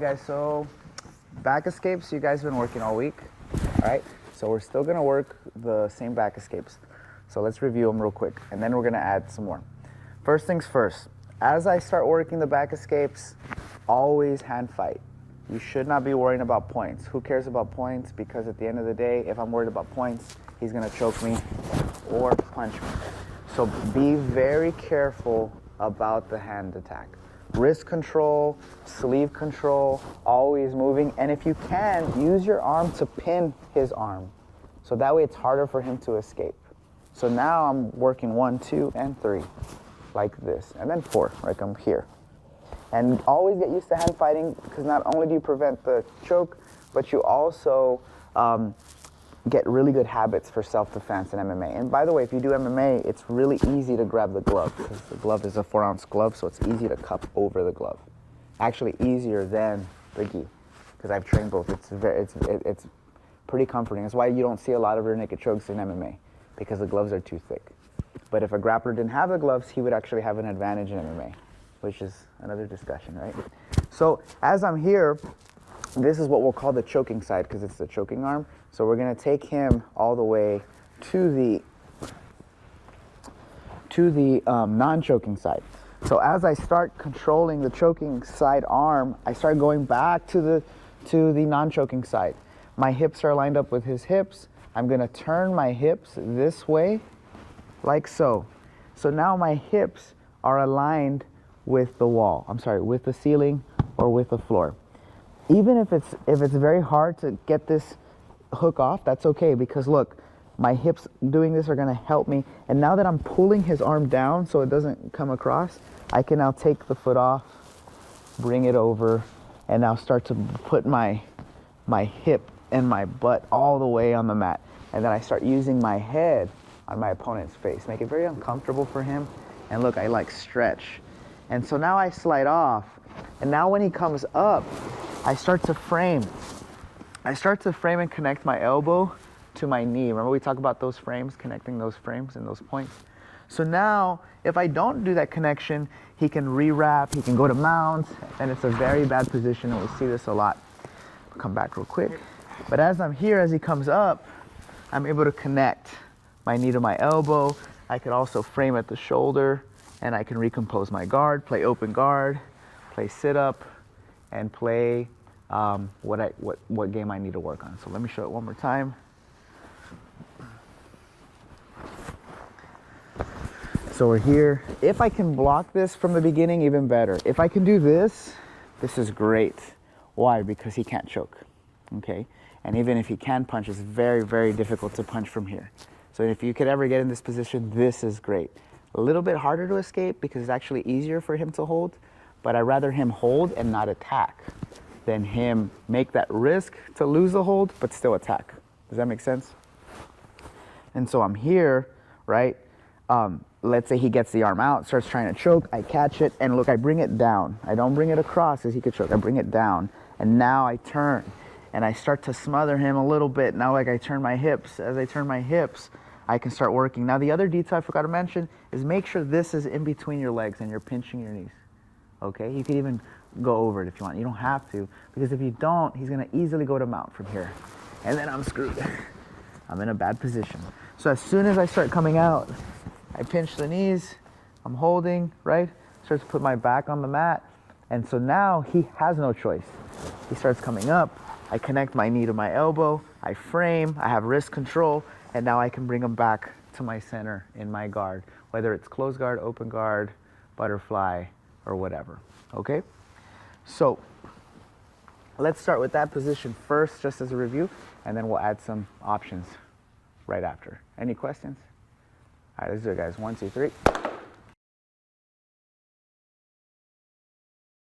right, guys, so back escapes, you guys have been working all week, all right? So we're still gonna work the same back escapes. So let's review them real quick, and then we're gonna add some more. First things first, as I start working the back escapes, always hand fight. You should not be worrying about points. Who cares about points? Because at the end of the day, if I'm worried about points, he's gonna choke me or punch me. So be very careful about the hand attack. Wrist control, sleeve control, always moving. And if you can, use your arm to pin his arm. So that way it's harder for him to escape. So now I'm working 1, 2, and 3, like this. And then 4, like I'm here. And always get used to hand fighting, because not only do you prevent the choke, but you also get really good habits for self-defense in MMA. And by the way, if you do MMA, it's really easy to grab the glove, because the glove is a 4-ounce glove, so it's easy to cup over the glove. Actually easier than the gi, because I've trained both. It's pretty comforting. That's why you don't see a lot of rear naked chokes in MMA, because the gloves are too thick. But if a grappler didn't have the gloves, he would actually have an advantage in MMA, which is another discussion, right? So as I'm here, this is what we'll call the choking side, because it's the choking arm. So we're gonna take him all the way to the non-choking side. So as I start controlling the choking side arm, I start going back to the non-choking side. My hips are lined up with his hips. I'm gonna turn my hips this way, like so. So now my hips are aligned with the wall. I'm sorry, with the ceiling or with the floor. Even if it's very hard to get this hook off, that's okay, because look, my hips doing this are gonna help me. And now that I'm pulling his arm down so it doesn't come across, I can now take the foot off, bring it over, and now start to put my hip and my butt all the way on the mat. And then I start using my head on my opponent's face, make it very uncomfortable for him. And look, I like stretch. And so now I slide off, and now when he comes up, I start to frame. I start to frame and connect my elbow to my knee. Remember we talked about those frames, connecting those frames and those points? So now, if I don't do that connection, he can re-wrap, he can go to mount, and it's a very bad position, and we see this a lot. I'll come back real quick. But as I'm here, as he comes up, I'm able to connect my knee to my elbow. I could also frame at the shoulder, and I can recompose my guard, play open guard, play sit-up, and play what game I need to work on. So let me show it one more time. So we're here. If I can block this from the beginning, even better. If I can do this, this is great. Why? Because he can't choke, okay? And even if he can punch, it's very, very difficult to punch from here. So if you could ever get in this position, this is great. A little bit harder to escape because it's actually easier for him to hold, but I'd rather him hold and not attack than him make that risk to lose the hold, but still attack. Does that make sense? And so I'm here, right? Let's say he gets the arm out, starts trying to choke, I catch it, and look, I bring it down. I don't bring it across as he could choke, I bring it down, and now I turn, and I start to smother him a little bit. Now like I turn my hips. As I turn my hips, I can start working. Now the other detail I forgot to mention is make sure this is in between your legs and you're pinching your knees. Okay, you could even go over it if you want. You don't have to, because if you don't, he's gonna easily go to mount from here. And then I'm screwed. I'm in a bad position. So as soon as I start coming out, I pinch the knees, I'm holding, right? Start to put my back on the mat. And so now he has no choice. He starts coming up, I connect my knee to my elbow, I frame, I have wrist control, and now I can bring him back to my center in my guard, whether it's closed guard, open guard, butterfly, or whatever, okay? So let's start with that position first, just as a review, and then we'll add some options right after. Any questions? All right, let's do it, guys. 1, 2, 3.